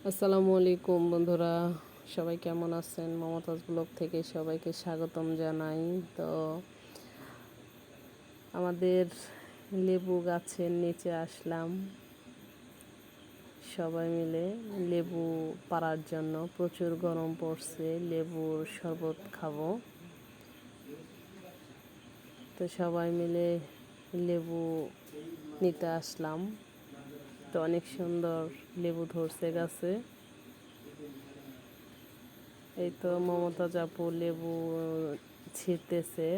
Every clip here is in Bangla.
আসসালামু আলাইকুম বন্ধুরা, সবাই কেমন আছেন? মমতাজ ব্লগ থেকে সবাইকে স্বাগতম জানাই। তো আমাদের লেবু গাছের নিচে আসলাম সবাই মিলে লেবু পাড়ার জন্য। প্রচুর গরম পড়ছে, লেবুর শরবত খাবো। তো সবাই মিলে লেবু নিতে আসলাম। তো অনেক সুন্দর লেবু ধরছে গাছে। এই তো মমতাজ আপু লেবু ছিঁড়তেছে।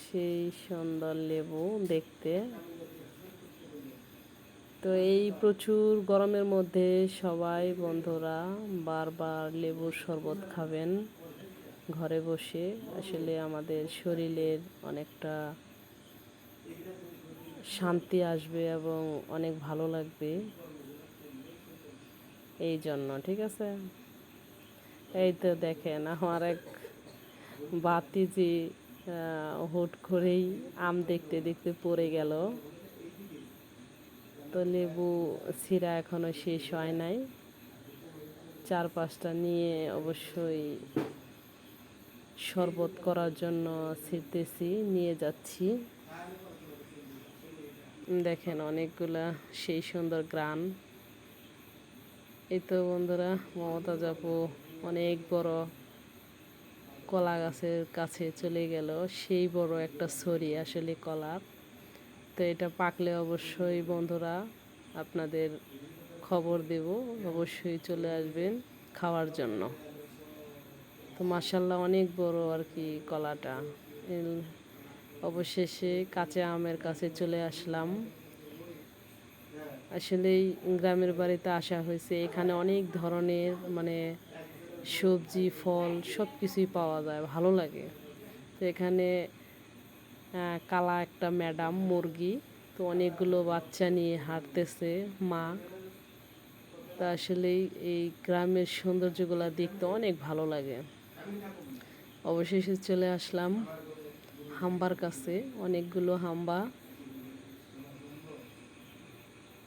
সেই সুন্দর লেবু দেখতে। তো এই প্রচুর গরমের মধ্যে সবাই বন্ধুরা বারবার লেবুর শরবত খাবেন ঘরে বসে। আসলে আমাদের শরীরের অনেকটা শান্তি আসবে এবং অনেক ভালো লাগবে এই জন্য, ঠিক আছে? এই তো দেখেন আমার এক ভাতিজি হুট করেই আম দেখতে দেখতে পড়ে গেল। তো লেবু ছিঁড়া এখনো শেষ হয় নাই, 4-5টা নিয়ে অবশ্যই শরবত করার জন্য ছিঁড়তেছি, নিয়ে যাচ্ছি। দেখেন অনেকগুলা সেই সুন্দর গ্রান। এই তো বন্ধুরা মমতাজ আপু অনেক বড় কলা গাছের কাছে চলে গেল। সেই বড় একটা ছড়ি আসলে কলার। তো এটা পাকলে অবশ্যই বন্ধুরা আপনাদের খবর দেব, অবশ্যই চলে আসবেন খাওয়ার জন্য। তো মাশাআল্লাহ অনেক বড় আর কি কলাটা। অবশেষে কাঁচা আমের কাছে চলে আসলাম। আসলেই গ্রামের বাড়িতে আসা হয়েছে, এখানে অনেক ধরনের মানে সবজি ফল সব কিছুই পাওয়া যায়, ভালো লাগে। তো এখানে কালা একটা ম্যাডাম মুরগি, তো অনেকগুলো বাচ্চা নিয়ে হাঁটতেছে মা। তা আসলেই এই গ্রামের সৌন্দর্যগুলো দেখতে অনেক ভালো লাগে। অবশেষে চলে আসলাম হাম্বার কাছে, অনেকগুলো হাম্বা।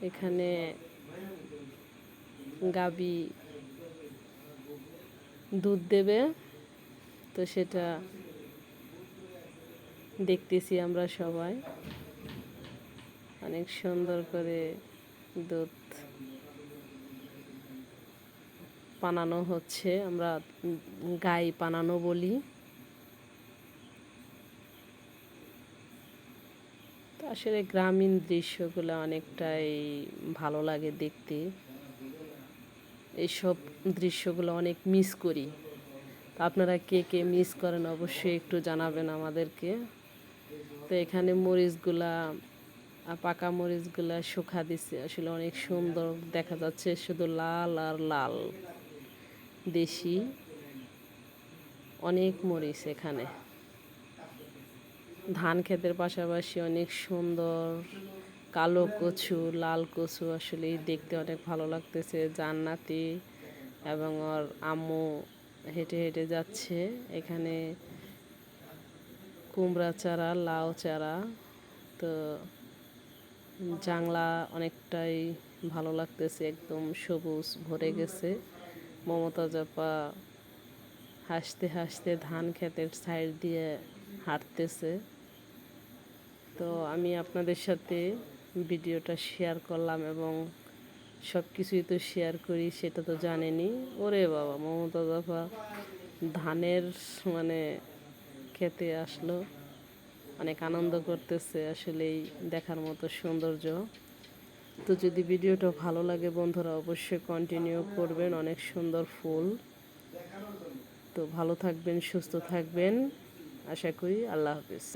এখানে গাবি দুধ দেবে, তো সেটা দেখতেছি আমরা সবাই। অনেক সুন্দর করে দুধ পানানো হচ্ছে, আমরা গাই পানানো বলি। তো আসলে গ্রামীণ দৃশ্যগুলো অনেকটাই ভালো লাগে দেখতে। এইসব দৃশ্যগুলো অনেক মিস করি। তো আপনারা কে কে মিস করেন অবশ্যই একটু জানাবেন আমাদেরকে। তো এখানে মরিচগুলা, পাকা মরিচগুলা শুকা দিচ্ছে, আসলে অনেক সুন্দর দেখা যাচ্ছে, শুধু লাল আর লাল। দেশি অনেক মরিচ এখানে। ধান ক্ষেতের পাশাপাশি অনেক সুন্দর কালো কচু, লাল কচু, আসলে দেখতে অনেক ভালো লাগতেছে। জান্নাতি এবং ওর আম্মু হেঁটে হেঁটে যাচ্ছে। এখানে কুমড়া চারা, লাউ চারা। তো জাংলা অনেকটাই ভালো লাগতেছে, একদম সবুজ ভরে গেছে। মমতাজ আপা হাসতে হাসতে ধান ক্ষেতের সাইড দিয়ে হাঁটতেছে। তো আমি আপনাদের সাথে ভিডিওটা শেয়ার করলাম এবং সব কিছুই তো শেয়ার করি, সেটা তো জানেনই। ওরে বাবা, মমতাজ আপা ধানের মানে খেতে আসলো, অনেক আনন্দ করতেছে। আসলেই দেখার মতো সৌন্দর্য। তো যদি ভিডিওটা ভালো লাগে বন্ধুরা অবশ্যই কন্টিনিউ করবেন, অনেক সুন্দর ফুল। তো ভালো থাকবেন, সুস্থ থাকবেন, আশা করি। আল্লাহ হাফেজ।